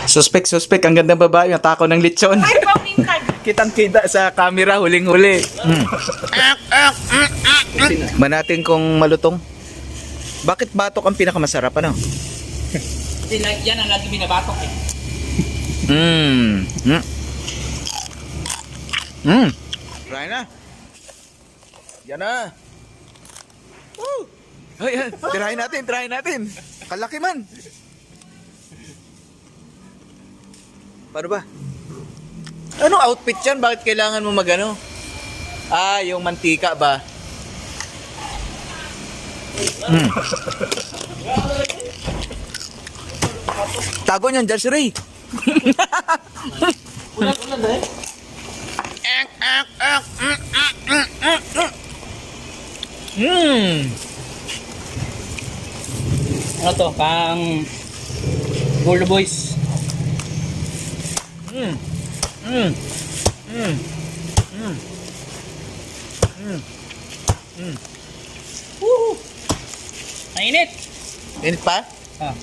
Suspect, ang gandang babae, yung tako ng lechon. Ay, pamintag. Kitang-kita sa camera, huling-huli. Manatin kung malutong. Bakit batok ang pinakamasarap, ano? Yan ang lagi binabatok eh. Try na. Yan na. Woo! Ay, try natin. Kalaki man. Paano ba? Anong outfit yan? Bakit kailangan mo magano? Ah, yung mantika ba? Tago niyan, Judge Ray. Ulan na eh. Ano to? Pang Bolo Boys. Woo! Mainit. Init pa? Ah.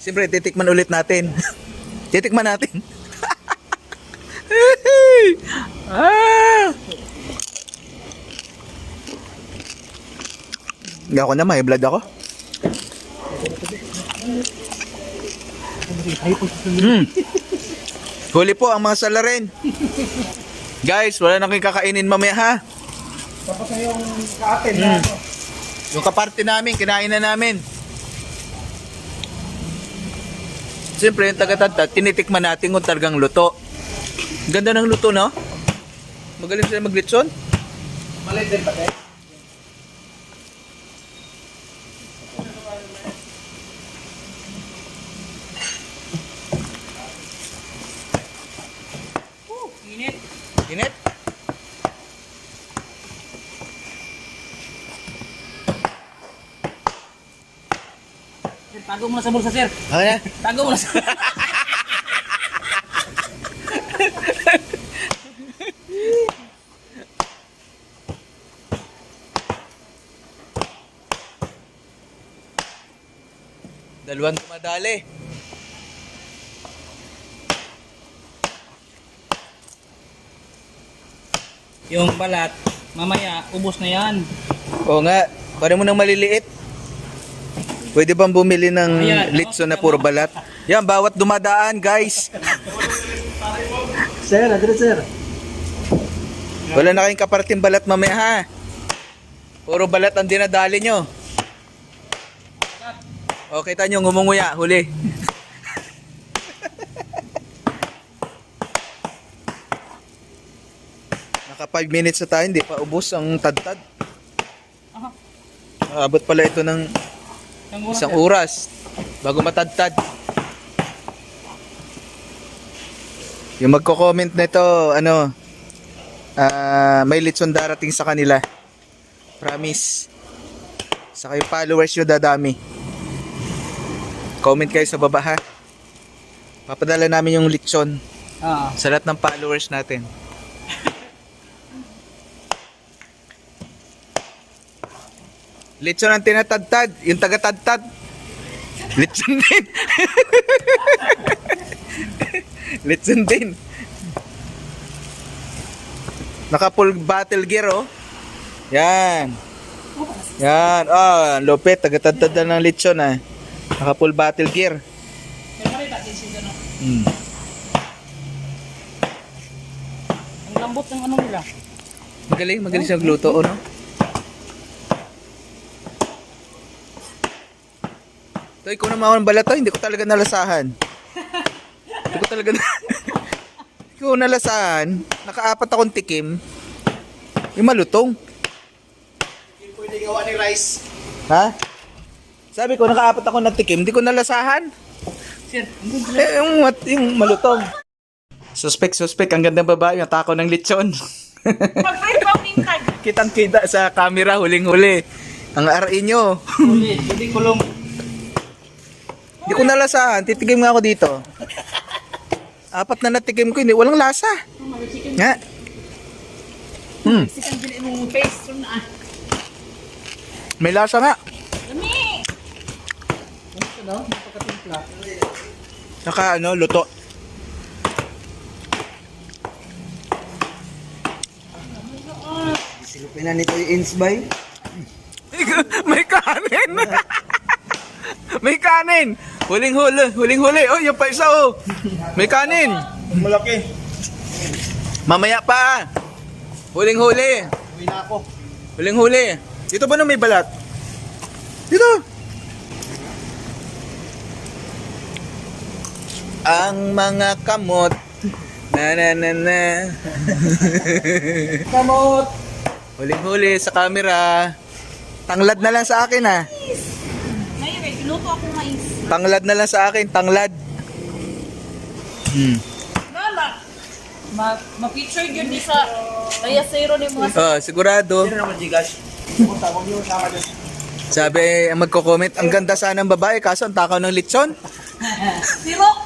Siyempre, titikman ulit natin. Titikman natin. Ah! Hindi ako na, may blood ako. Huli po ang mga salarin. Guys, wala na kayong kakainin mamaya ha. Tapos na yung kaatin na ano. Yung kaparte namin, kinain na namin. Siyempre, yung taga-tagtag, tinitikman natin kung talagang luto. Ganda ng luto, no? Magaling sila maglitson. Maliit din pa tayo. Init. Init? Sir, tago mo na sa bulsa, sir. Okay. Tago mo na sa... Dalawang dumadali. Yung balat, mamaya, ubos na yan. Oo nga, parang mo nang maliliit. Pwede bang bumili ng Ayan, litson na puro balat? Yan, bawat dumadaan, guys. Sir, adres sir. Wala na kayong kaparting balat mamaya, ha? Puro balat ang dinadali nyo. O, kita nyo, ngumunguya, huli. Naka 5 minutes na tayo, hindi pa ubos ang tadtad. Aha. Abot pala ito ng isang oras bago matadtad. Yung magko-comment nito, ano, may litson darating sa kanila. Promise. Saka yung followers nyo dadami. Comment kayo sa baba, ha. Papadala namin yung litson Ah. sa lahat ng followers natin. Litson ang tinatadtad, yung taga-tadtad. Litson din. Litson din. Naka full battle gear, oh. Yan. Yan. Ah, lupit. Taga-tadtad na ng litson, ah. Naka full battle gear. Ang lambot ng ano nila. Magaling siya magluto, oh, no? Ito, ikaw na mga balat to, hindi ko talaga nalasahan. Hindi ko talaga ikaw nalasahan. Nakaapat akong tikim. Yung malutong. Hindi pwede gawa ni rice. Ha? Sabi ko, nakaapat ako ng tikim, hindi ko nalasahan. Sir, Yung malutong. Suspect, ang gandang babae, yung tako ng lechon. Ay, pamintag. Kitang-kita sa camera, huling-huli. Ang RE nyo. Huli, hindi kulong. Hindi ko nalasahan, titigim nga ako dito. Apat na natikim ko, hindi, walang lasa. Chicken. Nga. Hmm, Mexican dili mong paste na. may lasa nga. Lami. Ano? Pagkatimpla. Saka ano, luto. Silupin na nito yung insbay. May kanin. May kanin. Huling-huli. Oh, yung pa isa oh. May kanin. Malaki. Mamaya pa. Huling-huli. Uwi na ako. Huling-huli. Dito ba na may balat? Dito. Ang mga kamot. Na. Kamot! Huling-huli sa camera. Tanglad na lang sa akin ah. Ngayon, ginuto ako mais. Tanglad na lang sa akin, tanglad. Mama. Ma-picture yun di sa layasero ni mga Oh, sigurado. Sino naman Gcash? Kung tawag nyo sama dyan. Sabi, ang magko-comment, ang ganda sana ng babae, kaso ang takaw ng lechon. sirok.